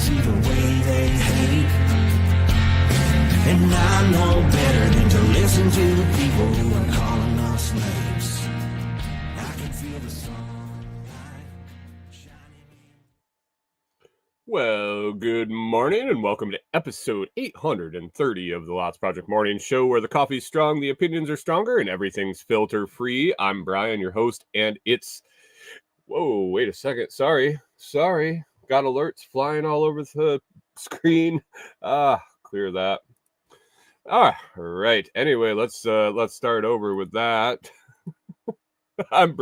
see the way they hate. And I know better than to listen to the people who are calling us names. I can feel the sunlight shining. Well, good morning and welcome to episode 830 of the Lots Project Morning Show, where the coffee's strong, the opinions are stronger, and everything's filter free. I'm Brian, your host, and it's... Whoa, wait a second. Sorry. Got alerts flying all over the screen. Clear that. All right. Anyway, let's start over with that. I'm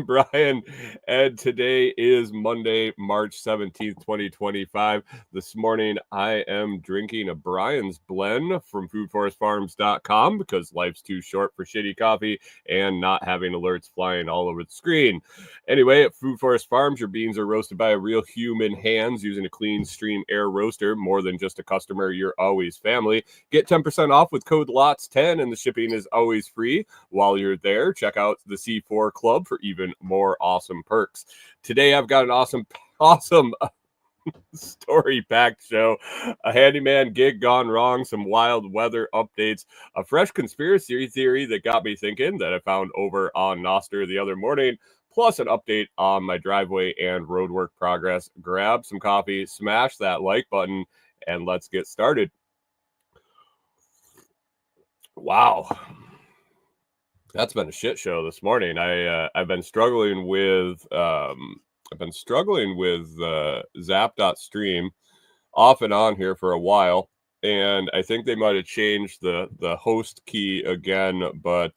Brian, and today is Monday, March 17th, 2025. This morning, I am drinking a Brian's Blend from foodforestfarms.com because life's too short for shitty coffee and not having alerts flying all over the screen. Anyway, at Food Forest Farms, your beans are roasted by real human hands using a clean stream air roaster. More than just a customer, you're always family. Get 10% off with code LOTS10, and the shipping is always free. While you're there, check out the C4 Club for even more awesome perks. Today, I've got an awesome story-packed show, a handyman gig gone wrong, some wild weather updates, a fresh conspiracy theory that got me thinking that I found over on Noster the other morning, plus an update on my driveway and roadwork progress. Grab some coffee, smash that like button, and let's get started. Wow. That's been a shit show this morning. I've been struggling with Zap.stream off and on here for a while, and I think they might have changed the host key again. But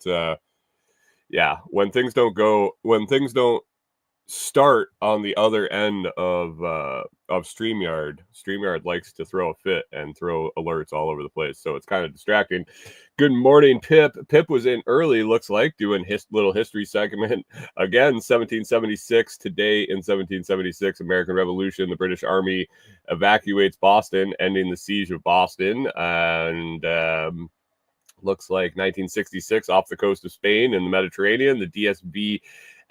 yeah, when things don't start on the other end of StreamYard likes to throw a fit and throw alerts all over the place, so it's kind of distracting. Good morning, Pip. Pip was in early, looks like, doing his little history segment. Again, 1776, today in 1776, American Revolution, the British Army evacuates Boston, ending the siege of Boston. And looks like 1966, off the coast of Spain in the Mediterranean, the DSB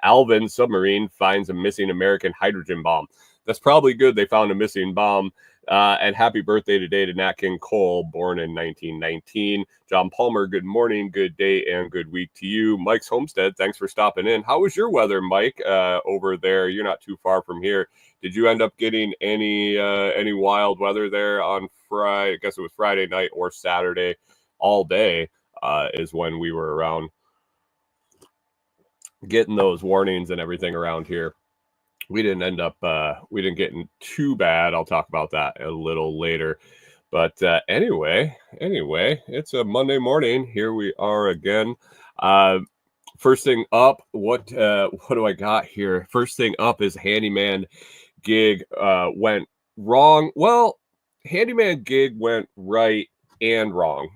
Alvin submarine finds a missing American hydrogen bomb. That's probably good they found a missing bomb. And happy birthday today to Nat King Cole, born in 1919. John Palmer, good morning, good day, and good week to you. Mike's Homestead, thanks for stopping in. How was your weather, Mike, over there? You're not too far from here. Did you end up getting any wild weather there on Friday? I guess it was Friday night or Saturday. All day is when we were around getting those warnings and everything around here. We didn't get too bad. I'll talk about that a little later. But anyway, it's a Monday morning. Here we are again. First thing up, what do I got here? First thing up is Handyman gig went wrong. Well, Handyman gig went right and wrong.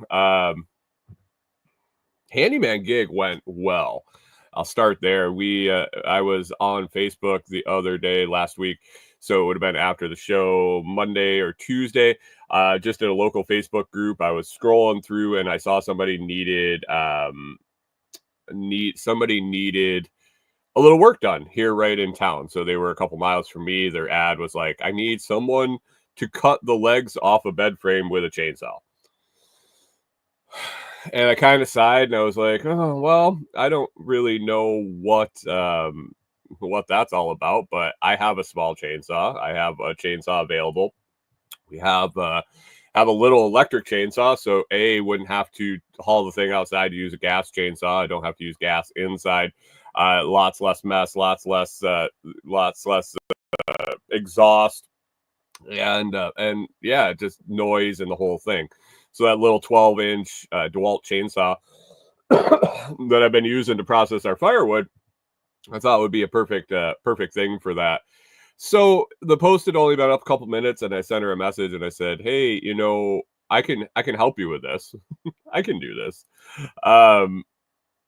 Handyman gig went well. I'll start there. I was on Facebook the other day last week, so it would have been after the show, Monday or Tuesday. Just in a local Facebook group, I was scrolling through and I saw somebody needed a little work done here right in town. So they were a couple miles from me. Their ad was like, I need someone to cut the legs off a bed frame with a chainsaw. And I kind of sighed and I was like, oh, well, I don't really know what that's all about, but I have a small chainsaw. I have a chainsaw available. We have a little electric chainsaw, so wouldn't have to haul the thing outside to use a gas chainsaw. I don't have to use gas inside. Lots less mess, lots less exhaust, and yeah, just noise and the whole thing. So that little 12-inch DeWalt chainsaw that I've been using to process our firewood, I thought would be a perfect thing for that. So the post had only been up a couple minutes, and I sent her a message and I said, hey, I can help you with this. I can do this.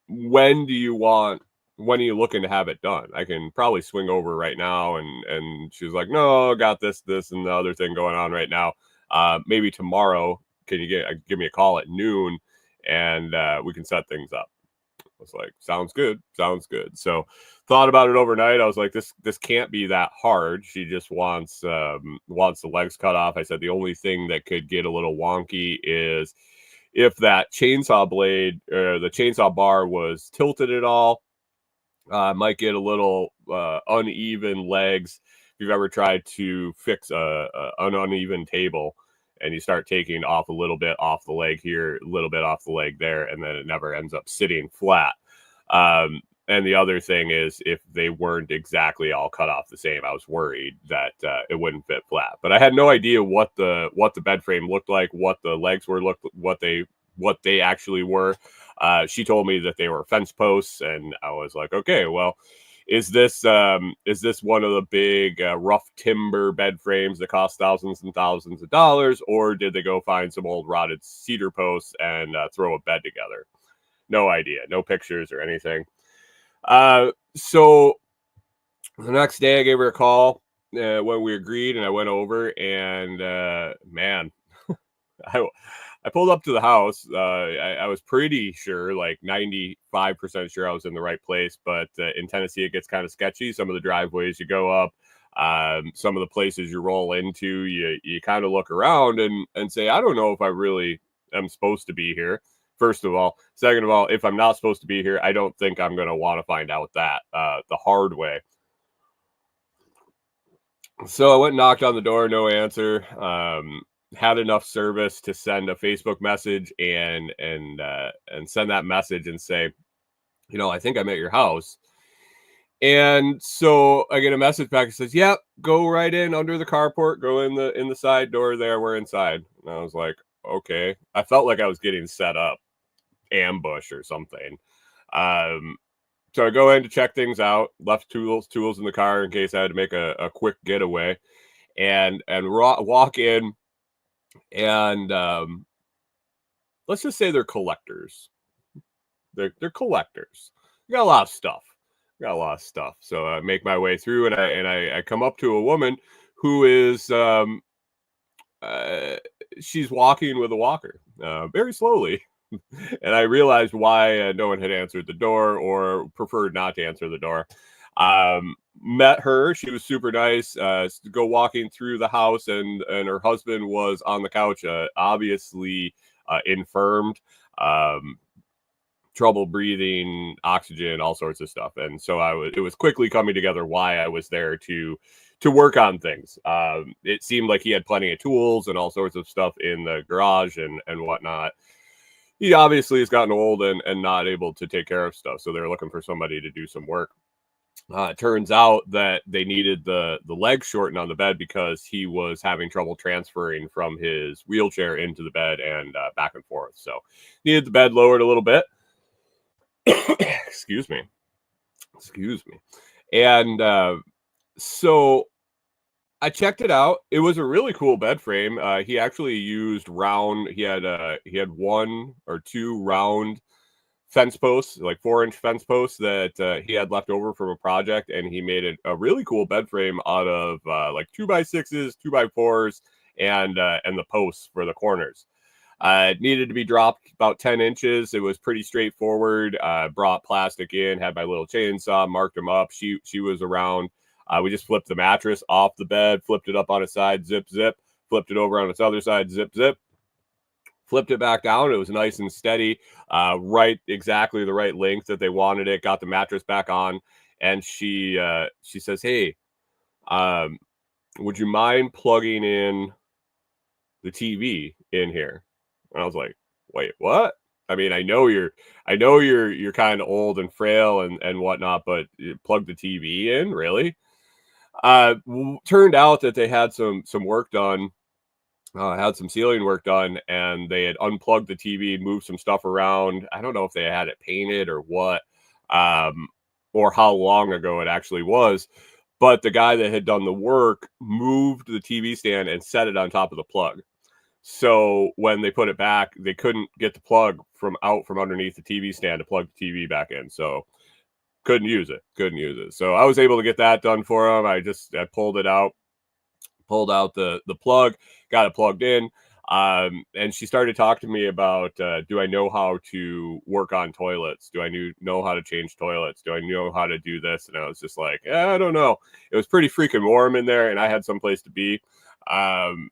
When are you looking to have it done? I can probably swing over right now. And she was like, no, I got this and the other thing going on right now. Maybe tomorrow, can you give me a call at noon and we can set things up. I was like, sounds good. So thought about it overnight. I was like, this can't be that hard. She just wants the legs cut off. I said the only thing that could get a little wonky is if that chainsaw blade or the chainsaw bar was tilted at all. Might get a little uneven legs. If you've ever tried to fix an uneven table and you start taking off a little bit off the leg here, a little bit off the leg there, and then it never ends up sitting flat. And the other thing is if they weren't exactly all cut off the same, I was worried that it wouldn't fit flat. But I had no idea what the bed frame looked like, what the legs were, what they actually were. She told me that they were fence posts, and I was like, okay, well, is this one of the big rough timber bed frames that cost thousands and thousands of dollars, or did they go find some old rotted cedar posts and throw a bed together? No idea, no pictures or anything. So the next day I gave her a call when we agreed, and I went over, and man, I pulled up to the house. I was pretty sure, like 95% sure I was in the right place, but in Tennessee, it gets kind of sketchy. Some of the driveways you go up, some of the places you roll into, you kind of look around and say, I don't know if I really am supposed to be here. First of all. Second of all, if I'm not supposed to be here, I don't think I'm going to want to find out that the hard way. So I went and knocked on the door, no answer. Had enough service to send a Facebook message and send that message and say, I think I'm at your house. And so I get a message back that says, yep, go right in under the carport, go in the side door there, we're inside. And I was like, okay. I felt like I was getting set up, ambush or something. So I go in to check things out, left tools in the car in case I had to make a quick getaway, and walk in, and let's just say they're collectors. They're collectors. Got a lot of stuff. So I make my way through, and I come up to a woman who is she's walking with a walker, very slowly. And I realized why no one had answered the door or preferred not to answer the door. Met her. She was super nice. Go walking through the house, and her husband was on the couch, obviously infirmed, trouble breathing, oxygen, all sorts of stuff. And so it was quickly coming together why I was there to work on things. It seemed like he had plenty of tools and all sorts of stuff in the garage and whatnot. He obviously has gotten old and not able to take care of stuff. So they're looking for somebody to do some work. It turns out that they needed the leg shortened on the bed because he was having trouble transferring from his wheelchair into the bed and back and forth. So needed the bed lowered a little bit. Excuse me. And so I checked it out. It was a really cool bed frame. He actually used round. He had one or two round fence posts, like 4-inch fence posts that he had left over from a project, and he made a really cool bed frame out of like 2x6s, 2x4s, and the posts for the corners. It needed to be dropped about 10 inches. It was pretty straightforward. Brought plastic in, had my little chainsaw, marked them up. She was around. We just flipped the mattress off the bed, flipped it up on its side, zip, flipped it over on its other side, zip, flipped it back down. It was nice and steady, right, exactly the right length that they wanted it. Got the mattress back on, and she says, "Hey, would you mind plugging in the TV in here?" And I was like, "Wait, what?" I mean, I know you're kind of old and frail and whatnot, but you plug the TV in, really? Turned out that they had some work done, had some ceiling work done, and they had unplugged the TV, moved some stuff around. I don't know if they had it painted or what, or how long ago it actually was. But the guy that had done the work moved the TV stand and set it on top of the plug. So when they put it back, they couldn't get the plug from underneath the TV stand to plug the TV back in. So couldn't use it. So I was able to get that done for them. I pulled it out, pulled out the plug, got it plugged in. And she started talking to me about, do I know how to work on toilets? Do I know how to change toilets? Do I know how to do this? And I was just like, I don't know. It was pretty freaking warm in there, and I had someplace to be. And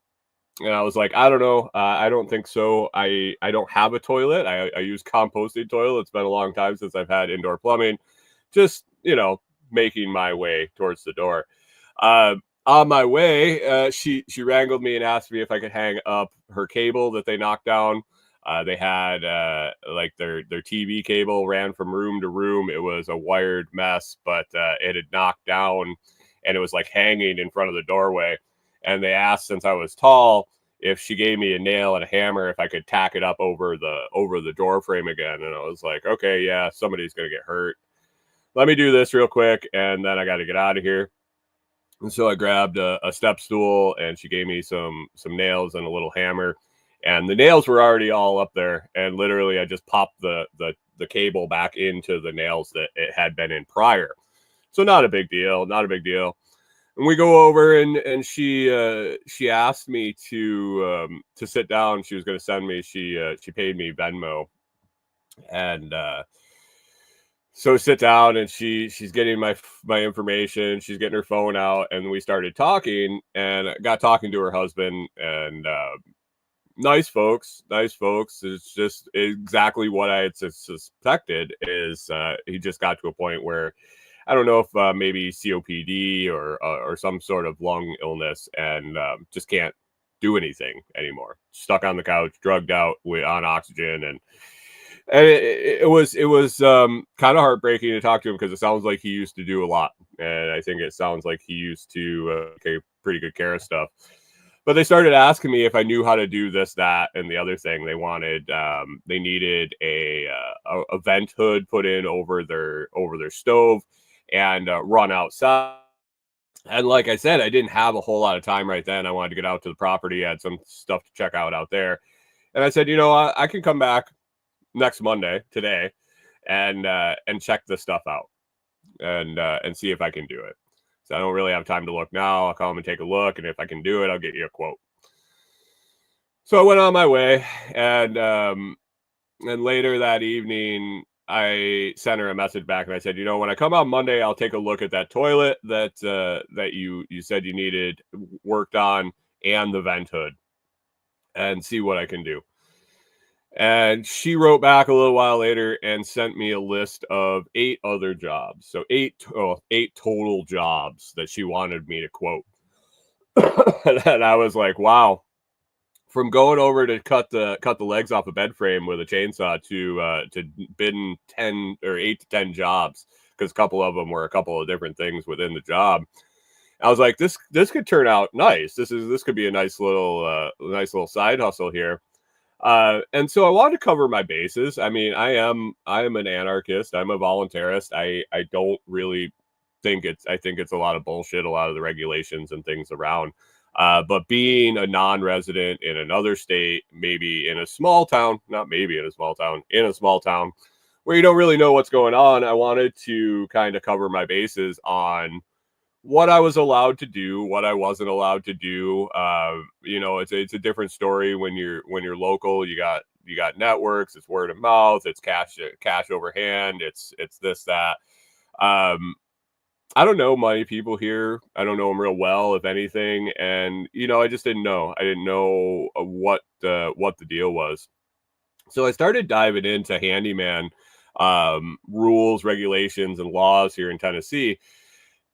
I was like, I don't know. I don't think so. I don't have a toilet. I use composting toilet. It's been a long time since I've had indoor plumbing. Just, making my way towards the door. On my way, she wrangled me and asked me if I could hang up her cable that they knocked down. They had like their TV cable ran from room to room. It was a wired mess, but it had knocked down, and it was like hanging in front of the doorway. And they asked, since I was tall, if she gave me a nail and a hammer, if I could tack it up over the door frame again. And I was like, okay, yeah, somebody's gonna get hurt. Let me do this real quick, and then I got to get out of here. And so I grabbed a step stool, and she gave me some nails and a little hammer. And the nails were already all up there, and literally I just popped the cable back into the nails that it had been in prior. So not a big deal, not a big deal. And we go over, and she asked me to sit down. She was going to send me. She paid me Venmo, and so sit down, and she's getting my information. She's getting her phone out, and we started talking, and I got talking to her husband, and nice folks. It's just exactly what I had suspected. Is he just got to a point where I don't know if maybe COPD or some sort of lung illness, and just can't do anything anymore. Stuck on the couch, drugged out on oxygen, and it was kind of heartbreaking to talk to him, because it sounds like he used to do a lot, and I think it sounds like he used to take pretty good care of stuff. But they started asking me if I knew how to do this, that, and the other thing. They needed a vent hood put in over their stove, and run outside. And like I said, I didn't have a whole lot of time right then. I wanted to get out to the property. I had some stuff to check out there. And I said, I can come back next Monday, today, and check this stuff out, and see if I can do it. So I don't really have time to look now. I'll come and take a look, and if I can do it, I'll get you a quote. So I went on my way, and later that evening, I sent her a message back, and I said, when I come on Monday, I'll take a look at that toilet that you said you needed worked on, and the vent hood, and see what I can do. And she wrote back a little while later and sent me a list of 8 other jobs. So 8 total jobs that she wanted me to quote. And I was like, wow. From going over to cut the legs off a bed frame with a chainsaw to bidding 10 or 8 to 10 jobs, because a couple of them were a couple of different things within the job. I was like, this could turn out nice. This could be a nice little side hustle here. And so I wanted to cover my bases. I mean, I am an anarchist. I'm a voluntarist. I don't really think I think it's a lot of bullshit, a lot of the regulations and things around. But being a non-resident in another state, maybe in a small town, not maybe in a small town, in a small town where you don't really know what's going on, I wanted to kind of cover my bases on what I was allowed to do, what I wasn't allowed to do. It's a different story when you're local. You got networks, it's word of mouth, it's cash overhand, it's this, that. I don't know many people here. I don't know them real well, if anything. And, I just didn't know. I didn't know what the deal was. So I started diving into Handyman rules, regulations, and laws here in Tennessee.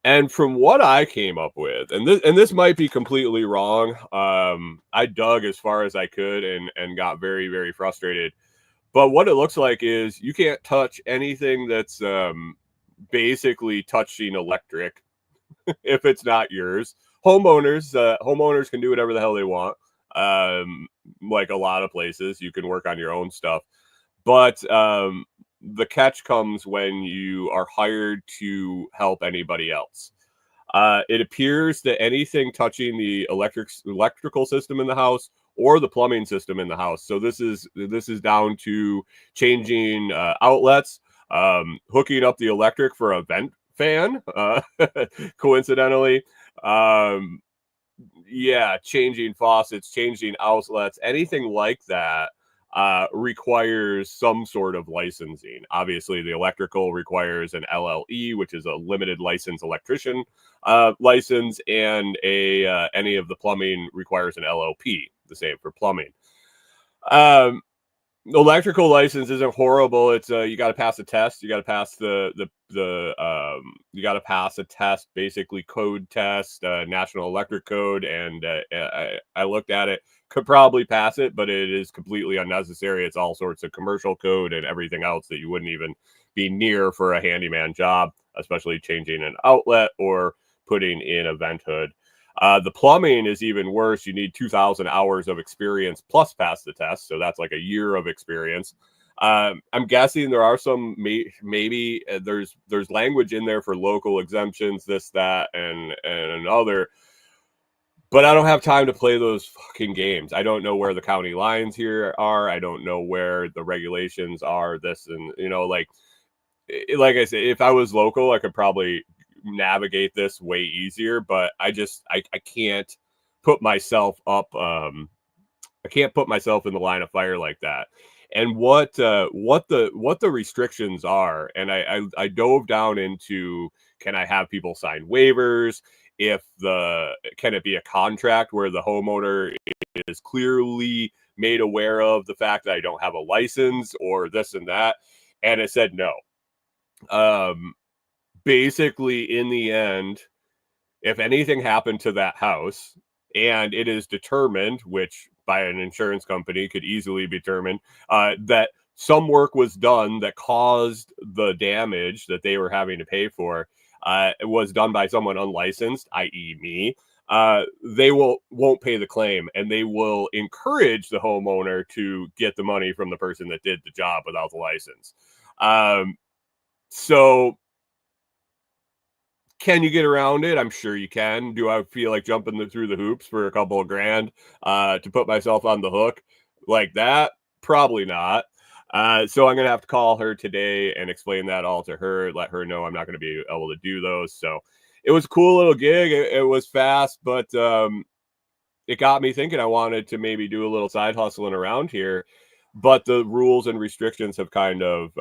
And from what I came up with, and this might be completely wrong, I dug as far as I could and got very, very frustrated. But what it looks like is you can't touch anything that's basically touching electric if it's not yours. Homeowners can do whatever the hell they want. Like a lot of places, you can work on your own stuff. But the catch comes when you are hired to help anybody else. It appears that anything touching the electrical system in the house or the plumbing system in the house. So this is down to changing outlets, hooking up the electric for a vent fan, coincidentally, yeah, changing faucets, changing outlets, anything like that requires some sort of licensing. Obviously, the electrical requires an LLE, which is a limited license electrician license, and any of the plumbing requires an LLP, the same for plumbing. Electrical license isn't horrible. It's you got to pass a test. You got to pass you got to pass a test, basically code test, National Electric Code, and I looked at it, could probably pass it, but it is completely unnecessary. It's all sorts of commercial code and everything else that you wouldn't even be near for a handyman job, especially changing an outlet or putting in a vent hood. The plumbing is even worse. You need 2,000 hours of experience plus pass the test. So that's like a year of experience. I'm guessing there are some, maybe there's language in there for local exemptions, this, that, and another. But I don't have time to play those fucking games. I don't know where the county lines here are. I don't know where the regulations are, this, and, like I said, if I was local, I could probably navigate this way easier, but I can't put myself up. I can't put myself in the line of fire like that. And what the restrictions are, and I dove down into, can I have people sign waivers? Can it be a contract where the homeowner is clearly made aware of the fact that I don't have a license or this and that? And it said no. Basically, in the end, if anything happened to that house and it is determined, which by an insurance company could easily be determined, that some work was done that caused the damage that they were having to pay for, it was done by someone unlicensed, i.e. me, they won't pay the claim, and they will encourage the homeowner to get the money from the person that did the job without the license. So can you get around it? I'm sure you can. Do I feel like jumping through the hoops for a couple of grand to put myself on the hook like that? Probably not. So I'm going to have to call her today and explain that all to her, let her know I'm not going to be able to do those. So it was a cool little gig. It was fast, but it got me thinking I wanted to maybe do a little side hustling around here. But the rules and restrictions have kind of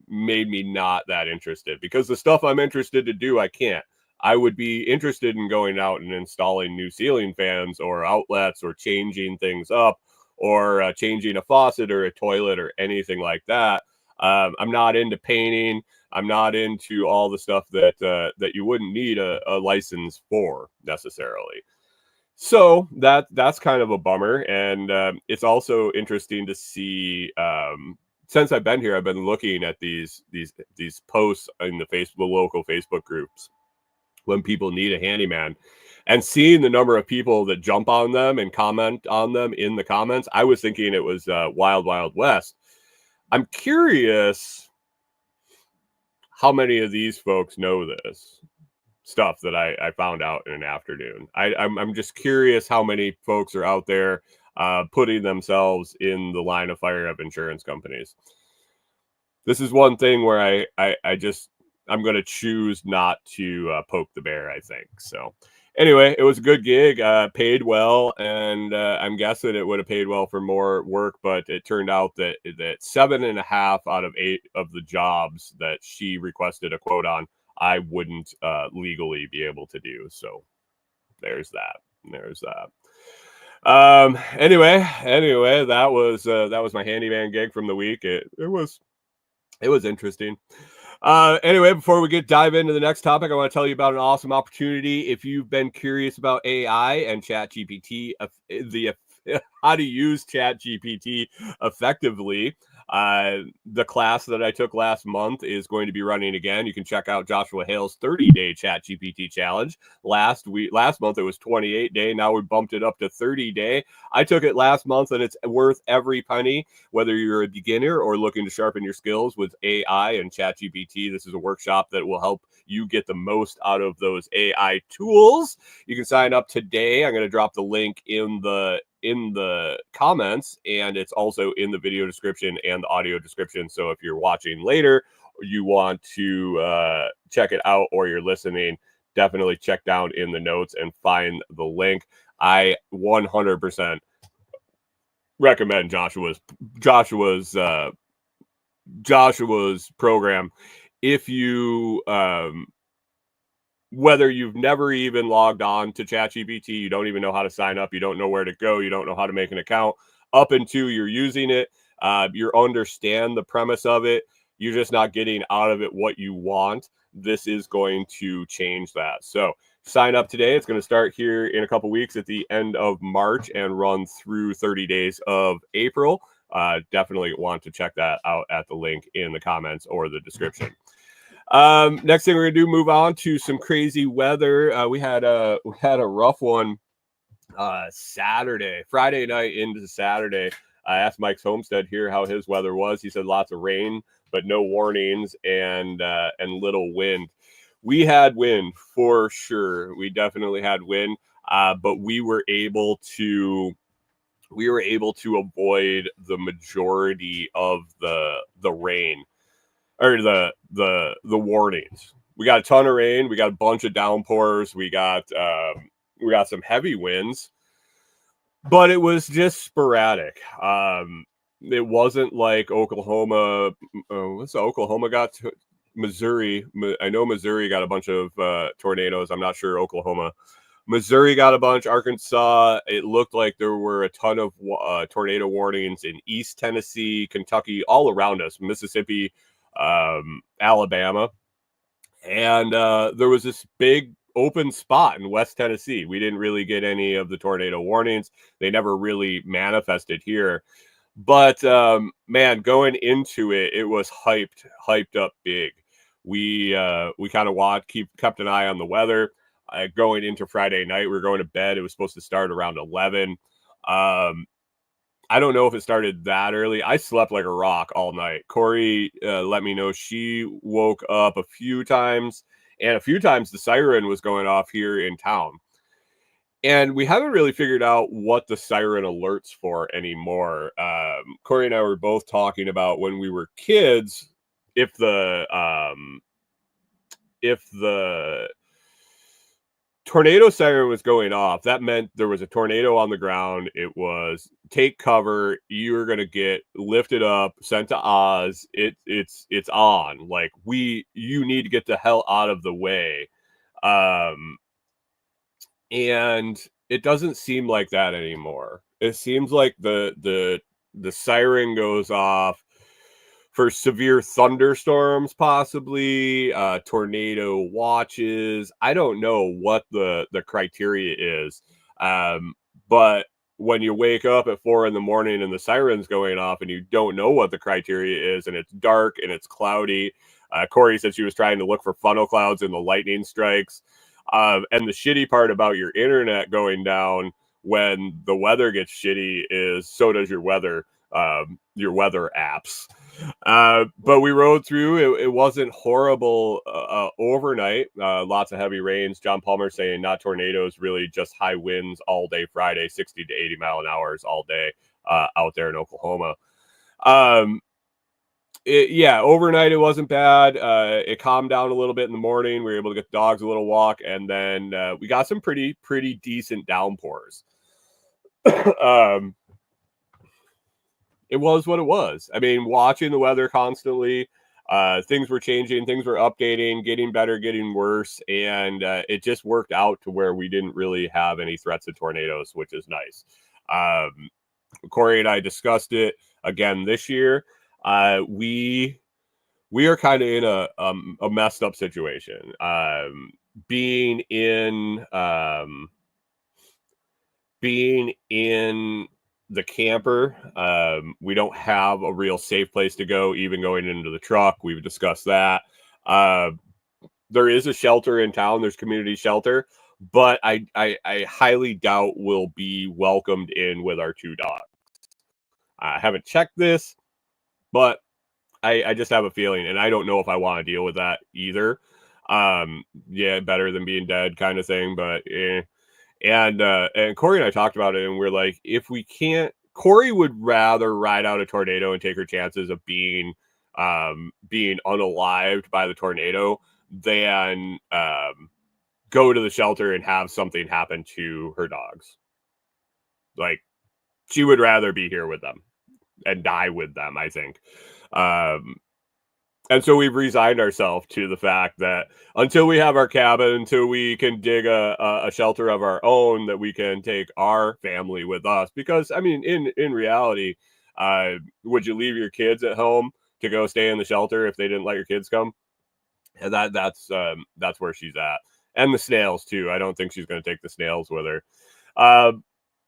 made me not that interested, because the stuff I'm interested to do, I can't. I would be interested in going out and installing new ceiling fans or outlets or changing things up or changing a faucet or a toilet or anything like that. I'm not into painting. I'm not into all the stuff that you wouldn't need a license for necessarily. So that's kind of a bummer. And it's also interesting to see, since I've been here, I've been looking at these posts in the local Facebook groups when people need a handyman, and seeing the number of people that jump on them and comment on them in the comments. I was thinking it was Wild Wild West. I'm curious how many of these folks know this stuff that I found out in an afternoon. I'm just curious how many folks are out there putting themselves in the line of fire of insurance companies. This is one thing where I'm going to choose not to poke the bear, I think. So anyway, it was a good gig, paid well, and I'm guessing it would have paid well for more work, but it turned out that 7.5 out of 8 of the jobs that she requested a quote on, I wouldn't legally be able to do. So there's that. Anyway, that was my handyman gig from the week. It was interesting. Anyway, before we dive into the next topic, I want to tell you about an awesome opportunity. If you've been curious about AI and ChatGPT, how to use ChatGPT effectively, the class that I took last month is going to be running again. You can check out Joshua Hale's 30-day ChatGPT challenge. Last month it was 28-day. Now we bumped it up to 30-day. I took it last month, and it's worth every penny, whether you're a beginner or looking to sharpen your skills with AI and ChatGPT. This is a workshop that will help you get the most out of those AI tools. You can sign up today. I'm going to drop the link in the comments, and it's also in the video description and the audio description. So if you're watching later, or you want to check it out, or you're listening, definitely check down in the notes and find the link. I 100% recommend Joshua's program. If you whether you've never even logged on to ChatGPT, you don't even know how to sign up, you don't know where to go, you don't know how to make an account, up until you're using it, you understand the premise of it, you're just not getting out of it what you want. This is going to change that. So sign up today. It's going to start here in a couple weeks at the end of March and run through 30 days of April. Definitely want to check that out at the link in the comments or the description. Next thing we're gonna do, move on to some crazy weather. We had a rough one Friday night into Saturday. I asked Mike's Homestead here how his weather was. He said lots of rain, but no warnings and little wind. We had wind for sure. We definitely had wind, but we were able to avoid the majority of the rain. Or the warnings. We got a ton of rain. We got a bunch of downpours. We got some heavy winds, but it was just sporadic. It wasn't like Oklahoma. What's Oklahoma got? Missouri. I know Missouri got a bunch of tornadoes. I'm not sure Oklahoma. Missouri got a bunch. Arkansas. It looked like there were a ton of tornado warnings in East Tennessee, Kentucky, all around us. Mississippi. Alabama, and there was this big open spot in West Tennessee. We didn't really get any of the tornado warnings. They never really manifested here, but man, going into it, it was hyped up big. We kind of kept an eye on the weather. Going into Friday night, we were going to bed. It was supposed to start around 11. I don't know if it started that early. I slept like a rock all night. Corey let me know she woke up a few times, and a few times the siren was going off here in town. And we haven't really figured out what the siren alerts for anymore. Corey and I were both talking about when we were kids, if the tornado siren was going off, that meant there was a tornado on the ground. It was take cover. You were going to get lifted up, sent to Oz. It's on. Like you need to get the hell out of the way. And it doesn't seem like that anymore. It seems like the siren goes off for severe thunderstorms, possibly tornado watches. I don't know what the criteria is, but when you wake up at 4 a.m. and the siren's going off and you don't know what the criteria is, and it's dark and it's cloudy. Corey said she was trying to look for funnel clouds and the lightning strikes. And the shitty part about your internet going down when the weather gets shitty is so does your weather apps. But we rode through. It wasn't horrible overnight. Lots of heavy rains. John Palmer saying not tornadoes, really just high winds all day Friday, 60 to 80 mile an hour all day out there in Oklahoma. Overnight it wasn't bad. It calmed down a little bit in the morning. We were able to get the dogs a little walk, and then we got some pretty decent downpours. It was what it was. I mean, watching the weather constantly, things were changing, things were updating, getting better, getting worse, and it just worked out to where we didn't really have any threats of tornadoes, which is nice. Corey and I discussed it again this year. We are kind of in a messed up situation. Being in the camper, we don't have a real safe place to go, even going into the truck. We've discussed that. There is a shelter in town. There's community shelter, but I highly doubt we'll be welcomed in with our 2 dogs. I haven't checked this, but I just have a feeling, and I don't know if I want to deal with that either. Better than being dead kind of thing, but And Corey and I talked about it, and we're like, if we can't, Corey would rather ride out a tornado and take her chances of being unalived by the tornado than go to the shelter and have something happen to her dogs. Like, she would rather be here with them and die with them, I think. And so we've resigned ourselves to the fact that until we have our cabin, until we can dig a shelter of our own, that we can take our family with us. Because, I mean, in reality, would you leave your kids at home to go stay in the shelter if they didn't let your kids come? And that's where she's at. And the snails, too. I don't think she's going to take the snails with her.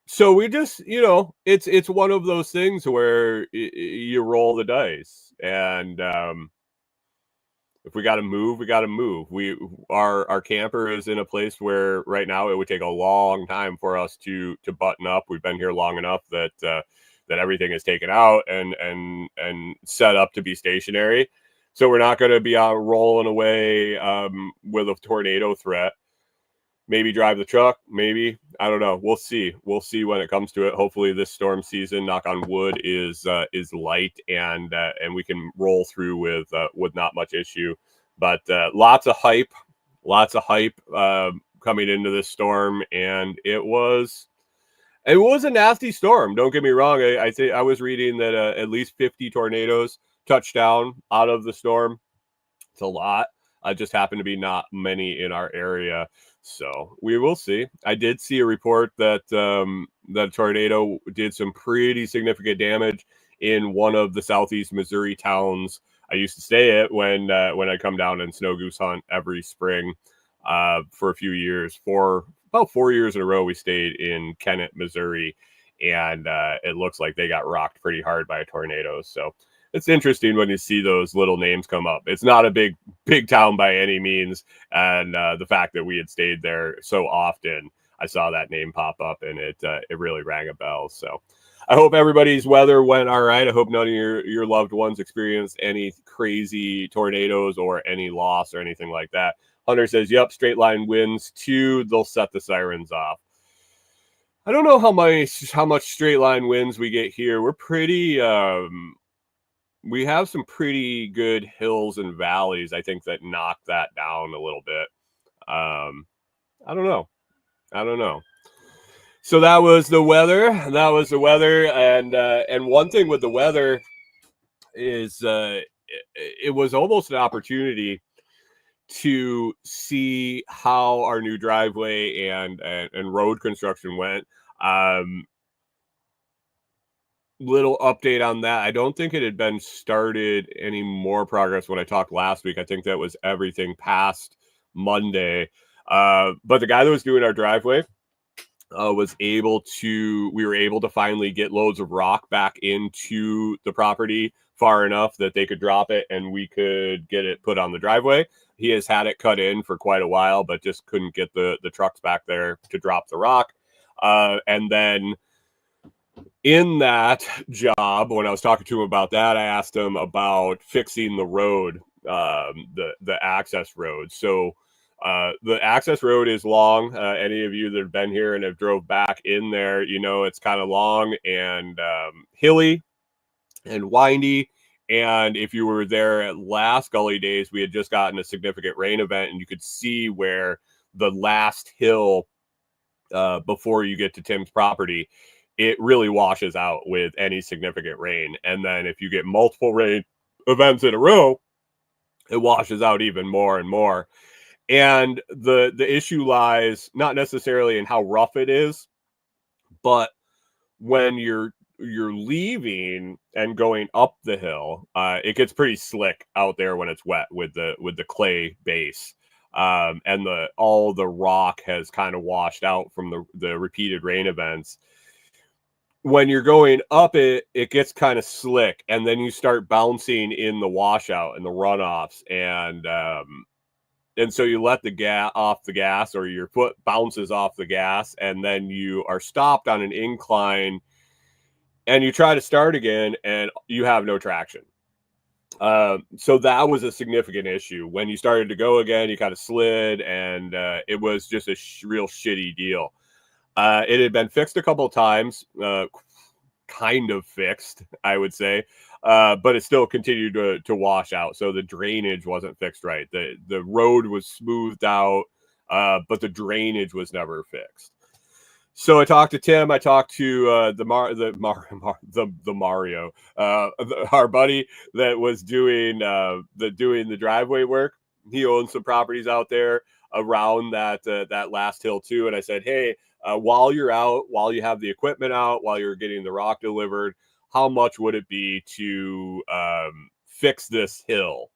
So we just, it's one of those things where you roll the dice. And if we got to move, we got to move. Our camper is in a place where right now it would take a long time for us to button up. We've been here long enough that everything is taken out and set up to be stationary. So we're not going to be out rolling away with a tornado threat. Maybe drive the truck. Maybe, I don't know. We'll see. We'll see when it comes to it. Hopefully, this storm season, knock on wood, is light and we can roll through with not much issue. But lots of hype coming into this storm, and it was a nasty storm. Don't get me wrong. I think I was reading that at least 50 tornadoes touched down out of the storm. It's a lot. Just happened to be not many in our area. So we will see. I did see a report that that tornado did some pretty significant damage in one of the southeast Missouri towns I used to stay at when I come down and snow goose hunt every spring for a few years. For about 4 years in a row, we stayed in Kennett, Missouri, and it looks like they got rocked pretty hard by a tornado. So it's interesting when you see those little names come up. It's not a big town by any means. And the fact that we had stayed there so often, I saw that name pop up, and it really rang a bell. So I hope everybody's weather went all right. I hope none of your loved ones experienced any crazy tornadoes or any loss or anything like that. Hunter says, yep, straight line winds too. They'll set the sirens off. I don't know how much straight line winds we get here. We're pretty... we have some pretty good hills and valleys, I think, that knock that down a little bit. I don't know. So that was the weather. And one thing with the weather is it was almost an opportunity to see how our new driveway and road construction went. Little update on that. I don't think it had been started any more progress when I talked last week. I think that was everything past Monday. But the guy that was doing our driveway we were able to finally get loads of rock back into the property far enough that they could drop it and we could get it put on the driveway. He has had it cut in for quite a while, but just couldn't get the trucks back there to drop the rock. And then in that job, when I was talking to him about that, I asked him about fixing the road, the access road. So the access road is long. Any of you that have been here and have drove back in there, it's kind of long and hilly and windy. And if you were there at last Gully Days, we had just gotten a significant rain event, and you could see where the last hill before you get to Tim's property, it really washes out with any significant rain. And then if you get multiple rain events in a row, it washes out even more and more. And the issue lies not necessarily in how rough it is, but when you're leaving and going up the hill, it gets pretty slick out there when it's wet with the clay base. And all the rock has kind of washed out from the repeated rain events. When you're going up it gets kind of slick, and then you start bouncing in the washout and the runoffs, and so you let the gas off the gas, or your foot bounces off the gas, and then you are stopped on an incline, and you try to start again, and you have no traction. So that was a significant issue. When you started to go again, you kind of slid, and it was just a real shitty deal. It had been fixed a couple of times, kind of fixed, I would say, but it still continued to wash out. So the drainage wasn't fixed right. The road was smoothed out but the drainage was never fixed. So I talked to Tim. I talked to Mario, our buddy that was doing the driveway work. He owns some properties out there around that last hill too. And I said, hey, while you're out, while you have the equipment out, while you're getting the rock delivered, how much would it be to fix this hill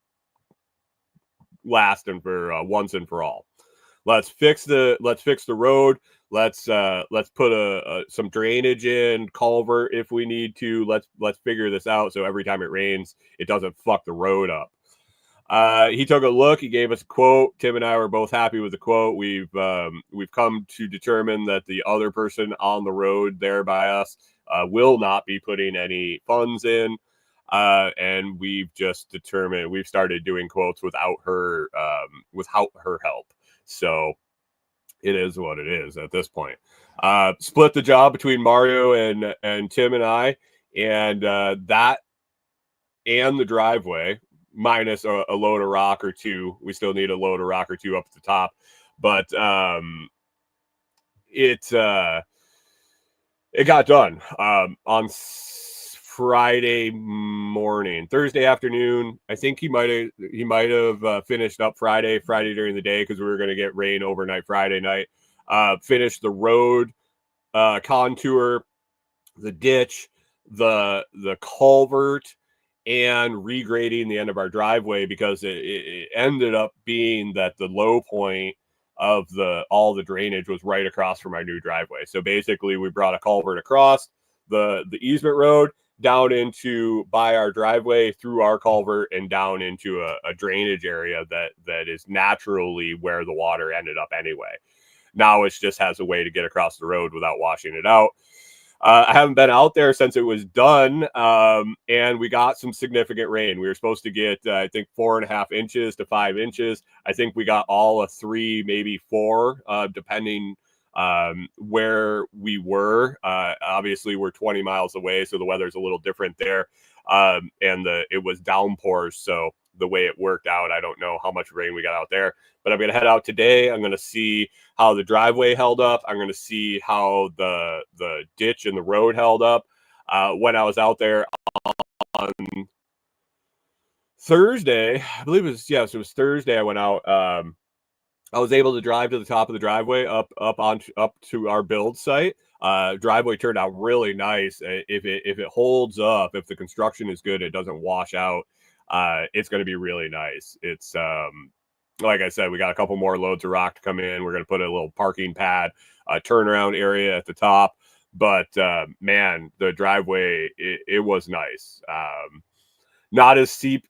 last and for once and for all? Let's fix the road. Let's put some drainage in, culvert if we need to. Let's figure this out so every time it rains, it doesn't fuck the road up. He took a look. He gave us a quote. Tim and I were both happy with the quote. We've come to determine that the other person on the road there by us will not be putting any funds in. And we've started doing quotes without her help. So it is what it is at this point. Split the job between Mario and Tim and I, and that and the driveway minus a load of rock or two. We still need a load of rock or two up at the top, but it got done on Friday morning, Thursday afternoon. I think he might have finished up Friday during the day because we were going to get rain overnight Friday night. Finished the road contour, the ditch, the culvert, and regrading the end of our driveway because it ended up being that the low point of all the drainage was right across from our new driveway. So basically we brought a culvert across the easement road down into by our driveway through our culvert and down into a drainage area that is naturally where the water ended up anyway. Now it just has a way to get across the road without washing it out. I haven't been out there since it was done, and we got some significant rain. We were supposed to get, I think, 4.5 inches to 5 inches. I think we got all of 3, maybe 4, depending where we were. Obviously, we're 20 miles away, so the weather's a little different there, and it was downpours, so the way it worked out, I don't know how much rain we got out there. But I'm going to head out today. I'm going to see how the driveway held up. I'm going to see how the ditch and the road held up. When I was out there on Thursday, I believe it was Thursday I went out. I was able to drive to the top of the driveway up to our build site. Driveway turned out really nice. If it holds up, if the construction is good, it doesn't wash out. It's going to be really nice. It's like I said, we got a couple more loads of rock to come in. We're going to put a little parking pad, turnaround area at the top. But man, the driveway, it was nice. Not as steep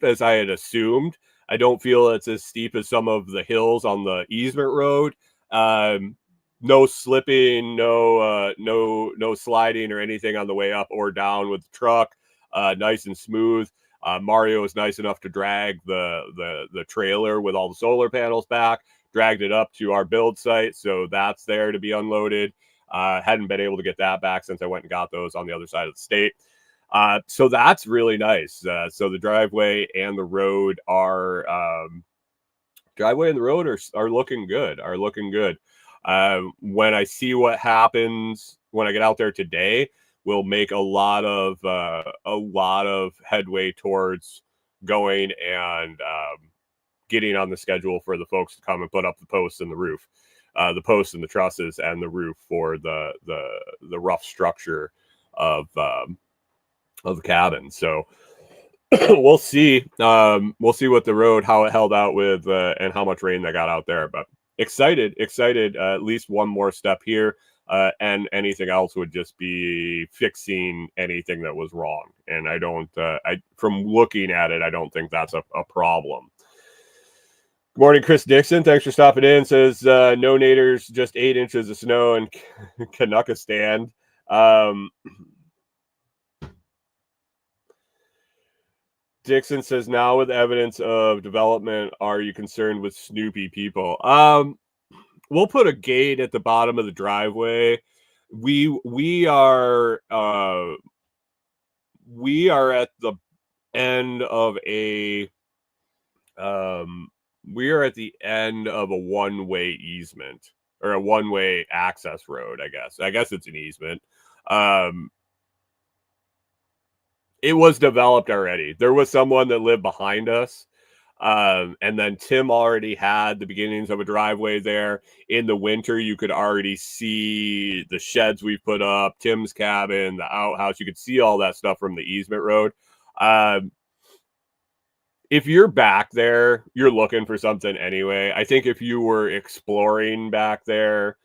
as I had assumed. I don't feel it's as steep as some of the hills on the easement road. No slipping, no sliding or anything on the way up or down with the truck. Nice and smooth. Mario was nice enough to drag the trailer with all the solar panels back, dragged it up to our build site. So that's there to be unloaded. Hadn't been able to get that back since I went and got those on the other side of the state. So that's really nice. So the driveway and the road are looking good. When I see what happens when I get out there today, we'll make a lot of headway towards going and getting on the schedule for the folks to come and put up the posts and the roof, the posts and the trusses and the roof for the rough structure of the cabin. So we'll see what the road, how it held out with and how much rain they got out there. But excited. At least one more step here. And anything else would just be fixing anything that was wrong. And from looking at it, I don't think that's a problem. Good morning, Chris Dixon. Thanks for stopping in. Says, no naders, just 8 inches of snow in Canuckistan. Dixon says, now with evidence of development, are you concerned with Snoopy people? We'll put a gate at the bottom of the driveway. We are at the end of a we are at the end of a one-way easement, or a one-way access road, I guess. I guess it's an easement. It was developed already. There was someone that lived behind us. And then Tim already had the beginnings of a driveway there. In the winter, you could already see the sheds we put up, Tim's cabin, the outhouse. You could see all that stuff from the easement road. If you're back there, you're looking for something anyway. I think if you were exploring back there,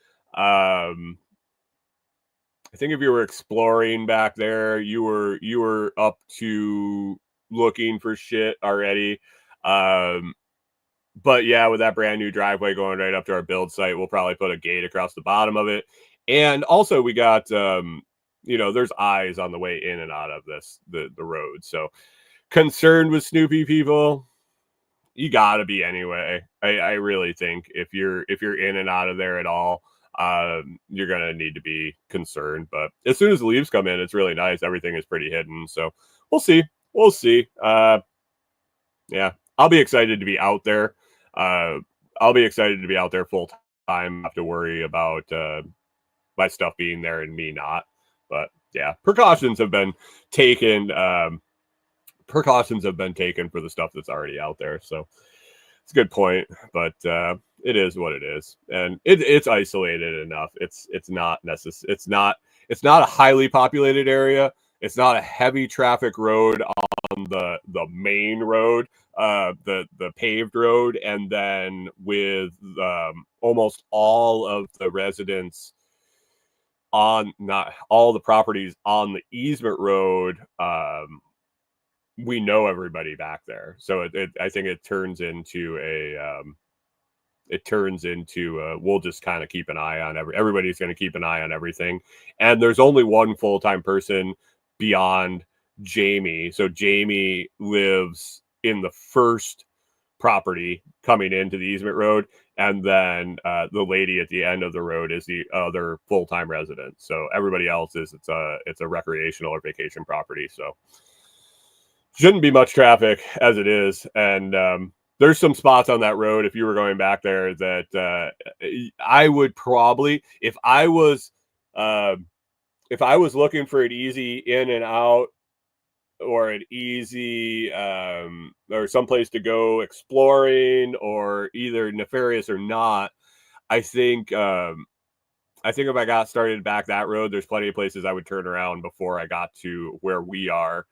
you were up to looking for shit already. But yeah, with that brand new driveway going right up to our build site, we'll probably put a gate across the bottom of it. And also we got, there's eyes on the way in and out of the road. So concerned with Snoopy people, you gotta be anyway. I really think if you're in and out of there at all, you're gonna need to be concerned. But as soon as the leaves come in, it's really nice. Everything is pretty hidden. So we'll see. Yeah, I'll be excited to be out there. I'll be excited to be out there full time. Have to worry about my stuff being there and me not. But yeah, precautions have been taken. Precautions have been taken for the stuff that's already out there. So it's a good point, but it is what it is, and it's isolated enough. It's not necessary. It's not a highly populated area. It's not a heavy traffic road on the main road, the paved road, and then with almost all of the residents on, not all the properties on the easement road. We know everybody back there, so I think it turns into we'll just kind of keep an eye on everybody's going to keep an eye on everything, and there's only one full-time person beyond Jamie. So Jamie lives in the first property coming into the easement road, and then the lady at the end of the road is the other full-time resident. So everybody else it's a recreational or vacation property. So shouldn't be much traffic as it is. And there's some spots on that road, if you were going back there, that I would probably, if I was looking for an easy in and out, or an easy or someplace to go exploring, or either nefarious or not, I think if I got started back that road, there's plenty of places I would turn around before I got to where we are.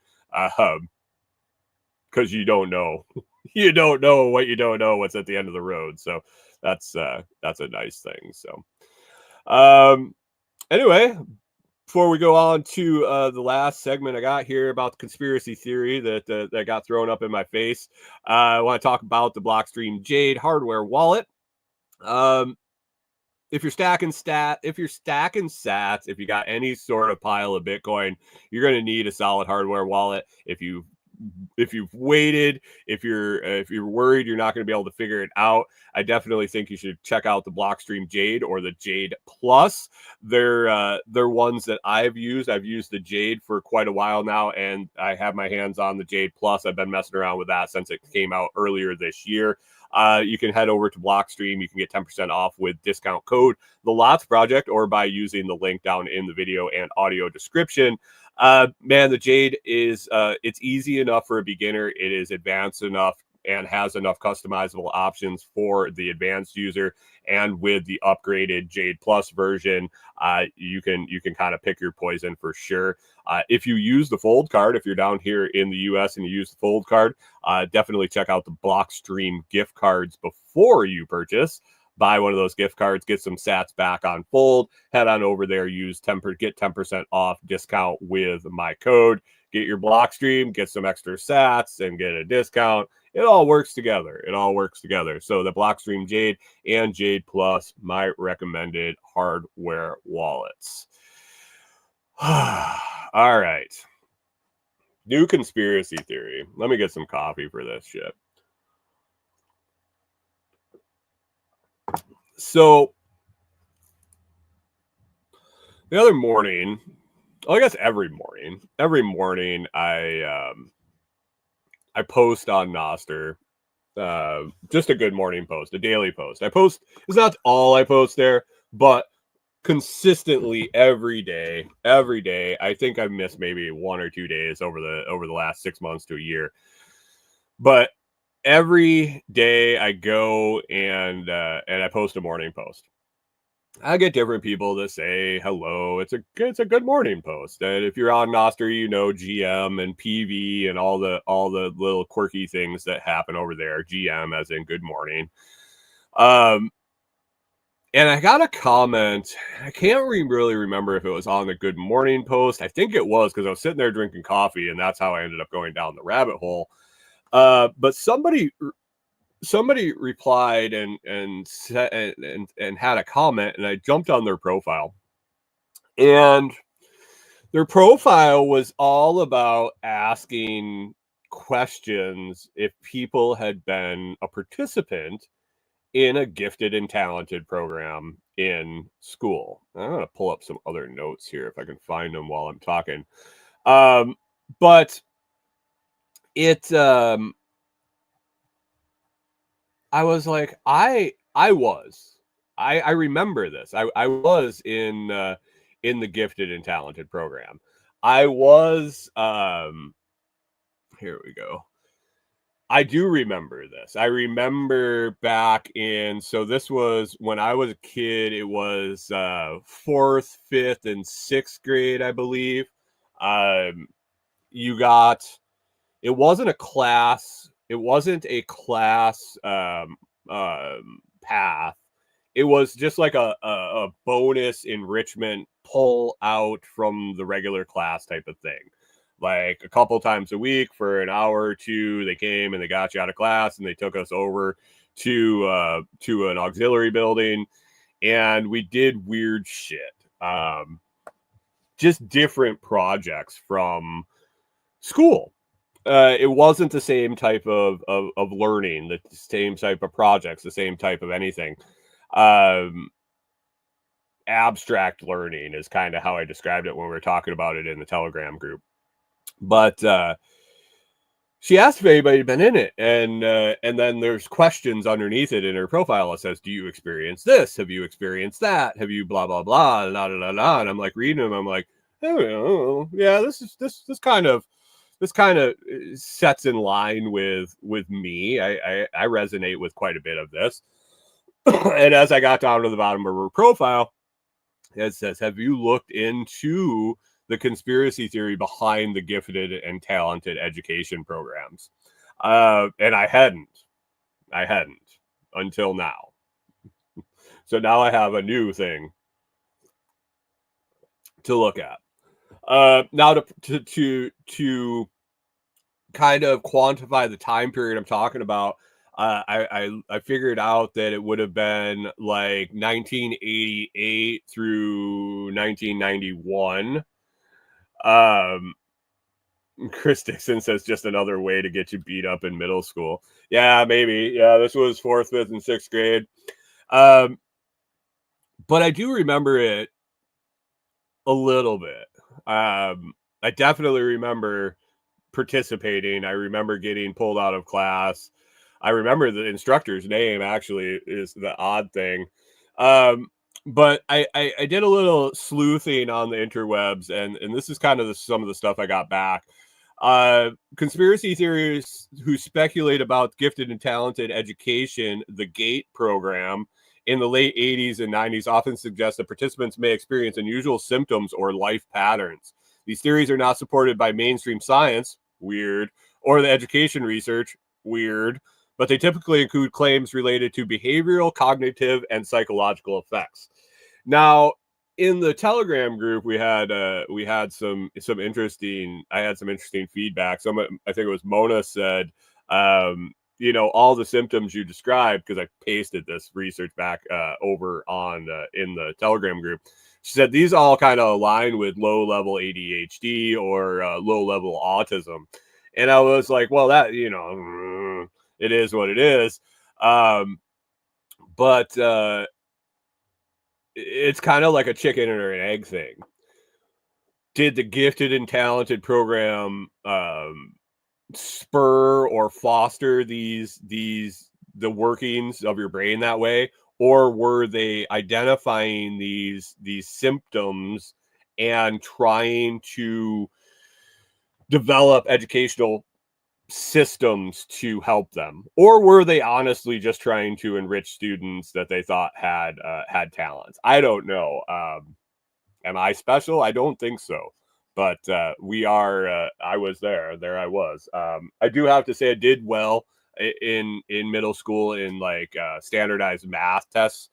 Because you don't know you don't know what you don't know what's at the end of the road. So that's a nice thing. So anyway, before we go on to the last segment I got here about the conspiracy theory that got thrown up in my face, I want to talk about the Blockstream Jade hardware wallet. If you're stacking sats, if you got any sort of pile of Bitcoin, you're going to need a solid hardware wallet. If you've waited, if you're worried you're not going to be able to figure it out, I definitely think you should check out the Blockstream Jade or the Jade Plus. They're ones that I've used. I've used the Jade for quite a while now, and I have my hands on the Jade Plus. I've been messing around with that since it came out earlier this year. You can head over to Blockstream. You can get 10% off with discount code The Lots Project, or by using the link down in the video and audio description. Man, the Jade is it's easy enough for a beginner. It is advanced enough and has enough customizable options for the advanced user. And with the upgraded Jade Plus version, you can kind of pick your poison for sure. If you use the Fold card, if you're down here in the US and you use the Fold card, definitely check out the Blockstream gift cards before you purchase. Buy one of those gift cards, get some sats back on Fold, head on over there, get 10% off discount with my code. Get your Blockstream, get some extra sats, and get a discount. It all works together. So the Blockstream Jade and Jade Plus, my recommended hardware wallets. All right. New conspiracy theory. Let me get some coffee for this shit. So the other morning, well, I guess every morning I post on Noster just a good morning post, a daily post. It's not all I post there, but consistently every day. I think I've missed maybe 1 or 2 days over the last 6 months to a year. But every day I go and I post a morning post. I get different people that say hello. It's a good morning post. And if you're on Noster, GM and PV and all the little quirky things that happen over there. GM as in good morning. And I got a comment. I can't really remember if it was on the good morning post. I think it was, because I was sitting there drinking coffee, and that's how I ended up going down the rabbit hole. But somebody replied and had a comment, and I jumped on their profile, and their profile was all about asking questions if people had been a participant in a gifted and talented program in school. I'm going to pull up some other notes here if I can find them while I'm talking. But it I was like, I remember this. I was in the gifted and talented program. I was here we go. I do remember this. I remember back in, so this was when I was a kid. It was 4th, 5th, and 6th grade, I believe. You got, it wasn't a class. It wasn't a class path. It was just like a bonus enrichment pull out from the regular class type of thing. Like a couple times a week for an hour or two, they came and they got you out of class and they took us over to an auxiliary building, and we did weird shit. Just different projects from school. It wasn't the same type of learning, the same type of projects, the same type of anything. Abstract learning is kind of how I described it when we were talking about it in the Telegram group. But she asked if anybody had been in it, and then there's questions underneath it in her profile that says, "Do you experience this? Have you experienced that? Have you blah blah blah?" La, la, la, la. And I'm like reading them. I'm like, oh, yeah, this kind of sets in line with me. I resonate with quite a bit of this. And as I got down to the bottom of her profile, it says, "Have you looked into the conspiracy theory behind the gifted and talented education programs?" And I hadn't until now. So now I have a new thing to look at. Now to kind of quantify the time period I'm talking about, I figured out that it would have been like 1988 through 1991. Chris Dixon says, just another way to get you beat up in middle school. Yeah, maybe. Yeah, this was 4th, 5th, and 6th grade. But I do remember it a little bit. I definitely remember participating. I remember getting pulled out of class. I remember the instructor's name, actually, is the odd thing. But I did a little sleuthing on the interwebs, and this is kind of some of the stuff I got back. Conspiracy theorists who speculate about gifted and talented education, the GATE program, in the late 80s and 90s often suggest that participants may experience unusual symptoms or life patterns. These theories are not supported by mainstream science, weird, or the education research, weird, but they typically include claims related to behavioral, cognitive, and psychological effects. Now, in the Telegram group, I had some interesting feedback. I think it was Mona said, all the symptoms you described, because I pasted this research back over on in the Telegram group. She said these all kind of align with low-level ADHD or low-level autism. And I was like, well, that, it is what it is. But it's kind of like a chicken or an egg thing. Did the gifted and talented program spur or foster the workings of your brain that way, or were they identifying these symptoms and trying to develop educational systems to help them, or were they honestly just trying to enrich students that they thought had talents? I don't know. Am I special? I don't think so. But we are. I was there. There I was. I do have to say I did well in middle school in like standardized math tests.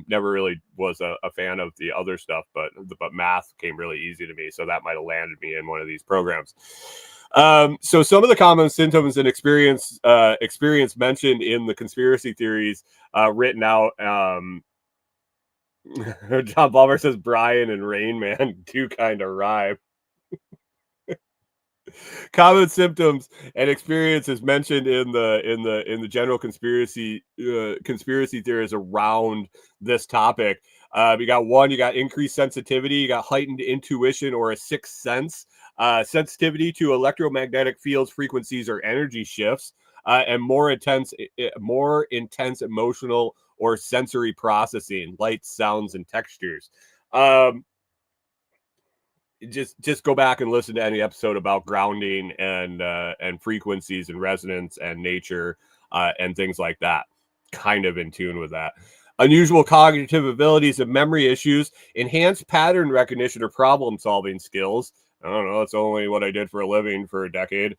Never really was a fan of the other stuff, but math came really easy to me, so that might have landed me in one of these programs. So some of the common symptoms and experience mentioned in the conspiracy theories written out. John Palmer says Brian and Rain Man do kind of rhyme. Common symptoms and experiences mentioned in the general conspiracy theories around this topic. You got increased sensitivity, you got heightened intuition or a sixth sense, sensitivity to electromagnetic fields, frequencies, or energy shifts, and more intense emotional or sensory processing, lights, sounds, and textures. Just go back and listen to any episode about grounding and frequencies and resonance and nature and things like that. Kind of in tune with that. Unusual cognitive abilities and memory issues, enhanced pattern recognition or problem solving skills. I don't know. That's only what I did for a living for a decade.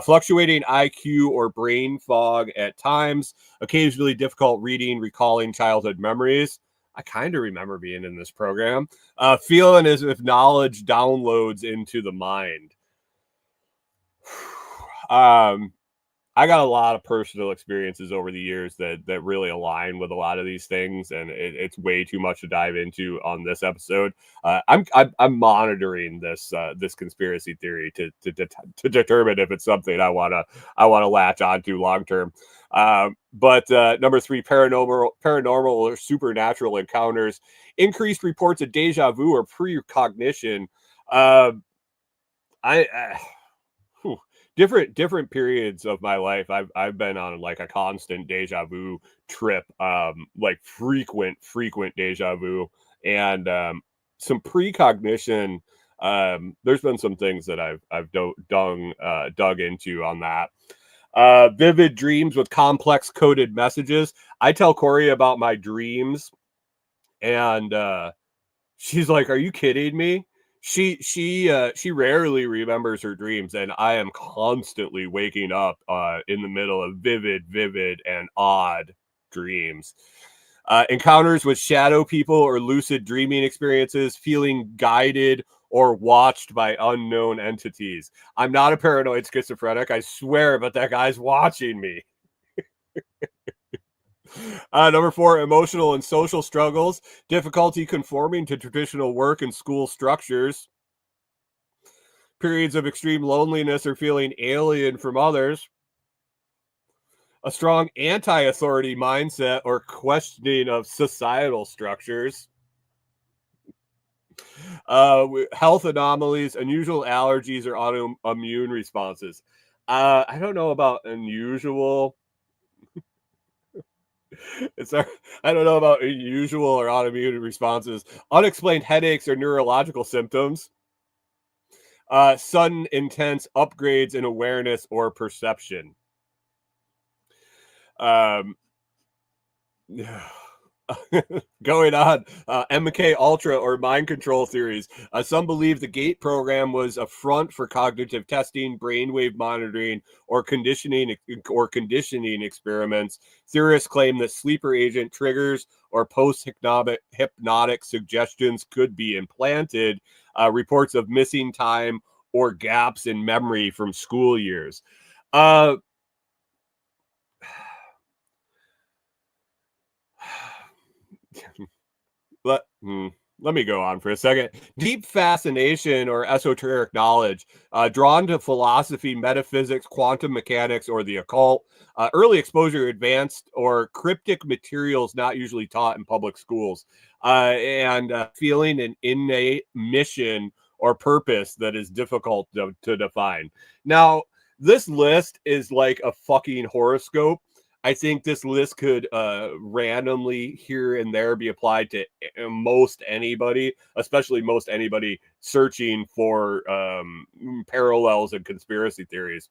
Fluctuating IQ or brain fog at times, occasionally difficult reading, recalling childhood memories. I kind of remember being in this program. Feeling as if knowledge downloads into the mind. I got a lot of personal experiences over the years that really align with a lot of these things, and it's way too much to dive into on this episode. I'm monitoring this conspiracy theory to determine if it's something I wanna latch onto long term. But number 3, paranormal or supernatural encounters, increased reports of deja vu or precognition. Different periods of my life, I've been on like a constant deja vu trip, like frequent deja vu, and some precognition. There's been some things that I've dug into on that. Vivid dreams with complex coded messages. I tell Corey about my dreams, and she's like, "Are you kidding me?" She rarely remembers her dreams, and I am constantly waking up in the middle of vivid and odd dreams. Encounters with shadow people or lucid dreaming experiences, feeling guided or watched by unknown entities. I'm not a paranoid schizophrenic, I swear, but that guy's watching me. Number 4, emotional and social struggles, difficulty conforming to traditional work and school structures, periods of extreme loneliness or feeling alien from others, a strong anti-authority mindset or questioning of societal structures, health anomalies, unusual allergies or autoimmune responses. I don't know about unusual. I don't know about unusual or autoimmune responses. Unexplained headaches or neurological symptoms. Sudden, intense upgrades in awareness or perception. Going on, MK Ultra or mind control theories. Some believe the GATE program was a front for cognitive testing, brainwave monitoring, or conditioning experiments. Theorists claim that sleeper agent triggers or post-hypnotic suggestions could be implanted. Reports of missing time or gaps in memory from school years. Let me go on for a second. Deep fascination or esoteric knowledge, drawn to philosophy, metaphysics, quantum mechanics, or the occult. Early exposure to advanced or cryptic materials not usually taught in public schools, and feeling an innate mission or purpose that is difficult to define. Now, this list is like a fucking horoscope. I think this list could randomly here and there be applied to most anybody, especially most anybody searching for parallels and conspiracy theories.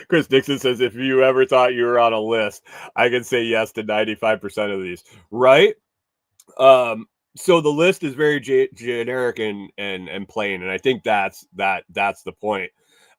Chris Dixon says, if you ever thought you were on a list, I can say yes to 95% of these, right? So the list is very generic and plain, and I think that's the point.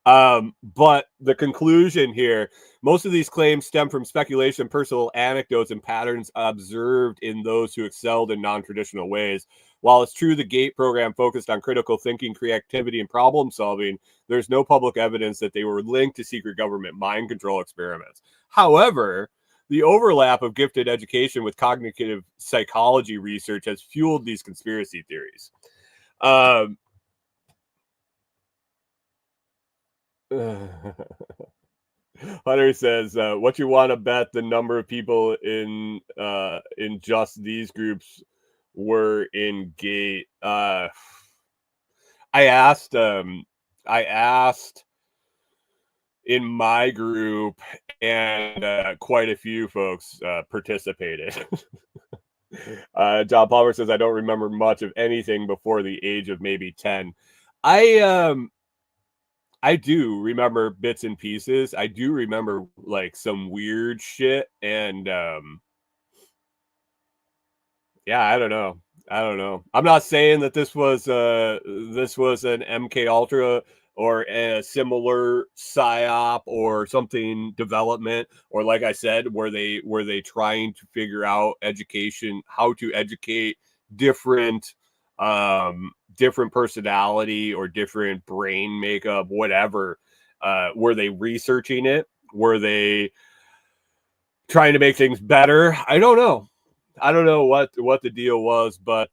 But the conclusion here, most of these claims stem from speculation, personal anecdotes, and patterns observed in those who excelled in non-traditional ways. While it's true the GATE program focused on critical thinking, creativity, and problem solving, there's no public evidence that they were linked to secret government mind control experiments. However, the overlap of gifted education with cognitive psychology research has fueled these conspiracy theories. Hunter says, what you want to bet the number of people in just these groups were in GATE? I asked in my group, and quite a few folks participated. John Palmer says, I don't remember much of anything before the age of maybe 10. I do remember bits and pieces. I do remember like some weird shit, and yeah, I don't know. I'm not saying that this was an MK Ultra or a similar psyop or something development, or like I said, were they trying to figure out education, how to educate different personality or different brain makeup, whatever. Were they researching it? Were they trying to make things better? I don't know what the deal was, but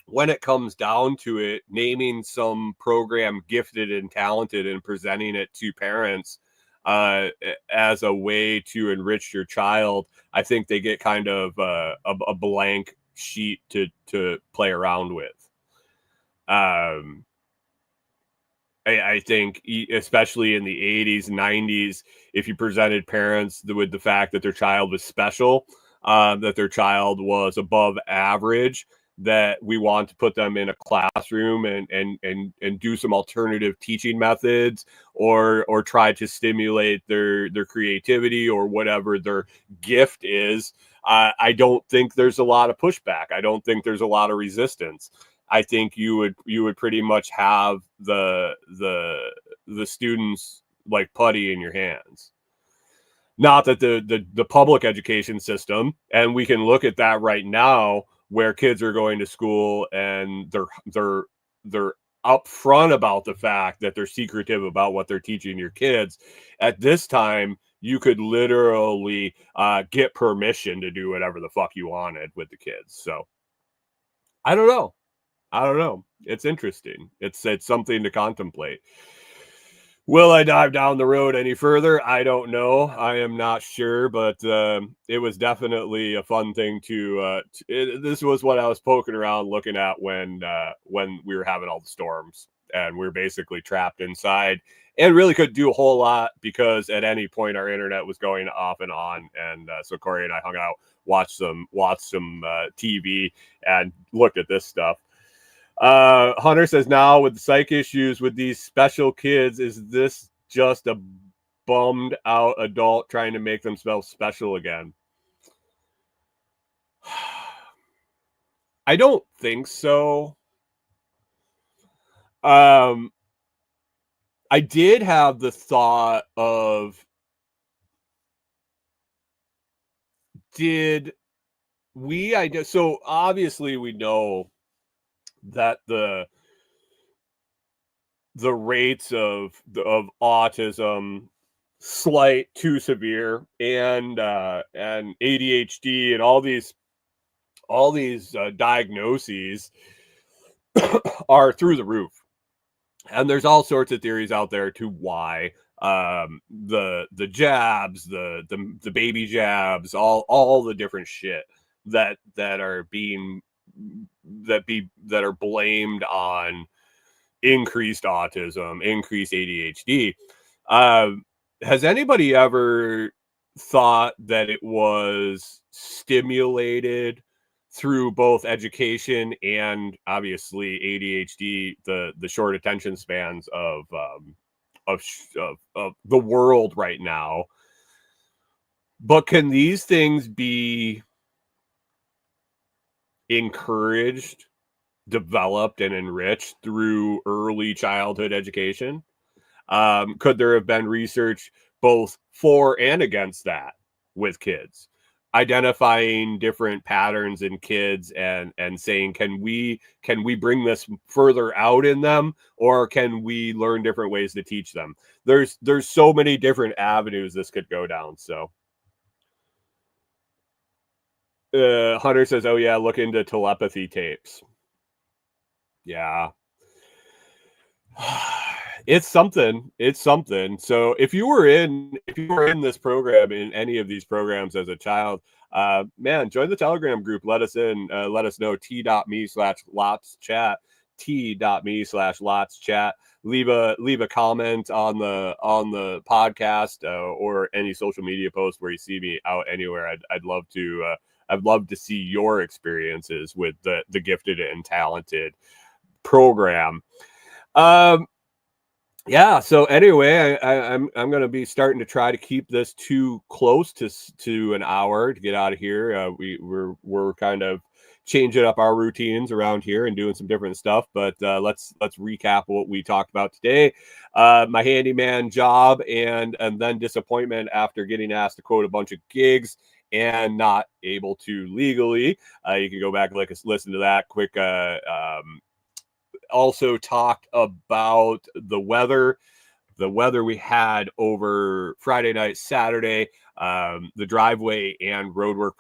when it comes down to it, naming some program gifted and talented and presenting it to parents as a way to enrich your child, I think they get kind of a blank sheet to play around with. I think, especially in the 80s, 90s, if you presented parents with the fact that their child was special, that their child was above average, that we want to put them in a classroom and do some alternative teaching methods, or try to stimulate their creativity or whatever their gift is, I don't think there's a lot of pushback. I don't think there's a lot of resistance. I think you would pretty much have the students like putty in your hands. Not that the public education system, and we can look at that right now, where kids are going to school and they're upfront about the fact that they're secretive about what they're teaching your kids. At this time, you could literally get permission to do whatever the fuck you wanted with the kids. So I don't know. It's interesting. It's something to contemplate. Will I dive down the road any further? I don't know. I am not sure, but it was definitely a fun thing this was what I was poking around looking at when we were having all the storms and we were basically trapped inside and really couldn't do a whole lot because at any point our internet was going off and on. And so Corey and I hung out, watched some TV and looked at this stuff. Hunter says, now with the psych issues with these special kids, is this just a bummed out adult trying to make themselves special again? I don't think so. I did have the thought of, so obviously we know that the rates of autism, slight to severe, and ADHD and all these diagnoses are through the roof. And there's all sorts of theories out there to why the jabs, the baby jabs, all the different shit that are blamed on increased autism, increased ADHD. Has anybody ever thought that it was stimulated through both education and obviously ADHD, the short attention spans of the world right now? But can these things be encouraged, developed, and enriched through early childhood education? Could there have been research both for and against that with kids, identifying different patterns in kids and saying, can we bring this further out in them, or can we learn different ways to teach them? There's so many different avenues this could go down. So Hunter says, oh yeah, look into telepathy tapes. Yeah. It's something. So if you were in this program, in any of these programs as a child, man, join the Telegram group. Let us in. Let us know. t.me/LotsChat. t.me/LotsChat. Leave a comment on the podcast or any social media post where you see me out anywhere. I'd love to see your experiences with the gifted and talented program. Yeah. So anyway, I'm going to be starting to try to keep this too close to an hour to get out of here. We're kind of changing up our routines around here and doing some different stuff. But let's recap what we talked about today. My handyman job and then disappointment after getting asked to quote a bunch of gigs and not able to legally. You can go back and listen to that quick. Also talked about the weather we had over Friday night, Saturday, the driveway and roadwork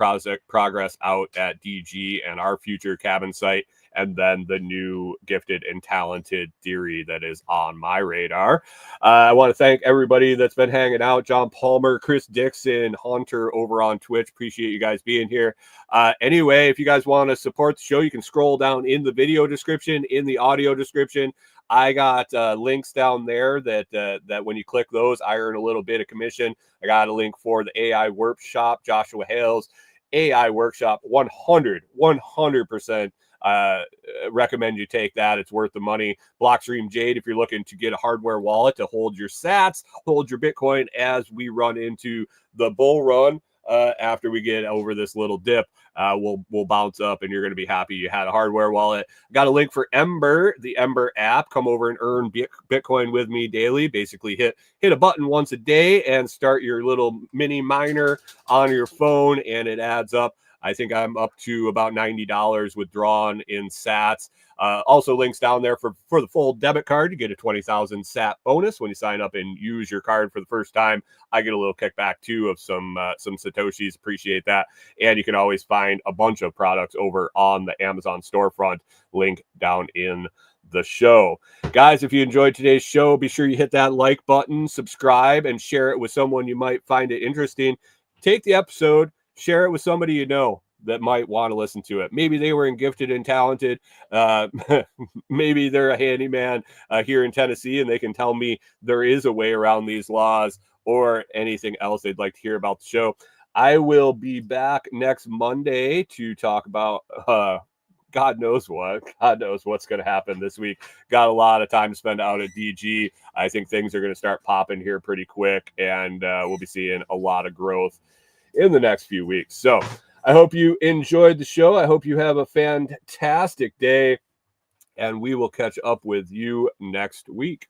progress out at DG and our future cabin site, and then the new gifted and talented theory that is on my radar. I want to thank everybody that's been hanging out. John Palmer, Chris Dixon, Hunter over on Twitch. Appreciate you guys being here. Anyway, if you guys want to support the show, you can scroll down in the video description, in the audio description. I got links down there that when you click those, I earn a little bit of commission. I got a link for the AI workshop, Joshua Hale's AI workshop, 100% recommend you take that. It's worth the money. Blockstream Jade, if you're looking to get a hardware wallet to hold your sats, hold your Bitcoin as we run into the bull run. After we get over this little dip, we'll bounce up, and you're going to be happy you had a hardware wallet. Got a link for Ember, the Ember app. Come over and earn Bitcoin with me daily. Basically, hit a button once a day and start your little mini miner on your phone, and it adds up. I think I'm up to about $90 withdrawn in sats. Also links down there for the Fold Debit Card. You get a 20,000 sat bonus when you sign up and use your card for the first time. I get a little kickback too of some Satoshis. Appreciate that. And you can always find a bunch of products over on the Amazon storefront. Link down in the show. Guys, if you enjoyed today's show, be sure you hit that like button, subscribe, and share it with someone you might find it interesting. Take the episode, share it with somebody you know that might want to listen to it. Maybe they were in gifted and talented. Maybe they're a handyman here in Tennessee, and they can tell me there is a way around these laws, or anything else they'd like to hear about the show. I will be back next Monday to talk about God knows what's going to happen this week. Got a lot of time to spend out at DG. I think things are going to start popping here pretty quick, and we'll be seeing a lot of growth in the next few weeks. So I hope you enjoyed the show. I hope you have a fantastic day, and we will catch up with you next week.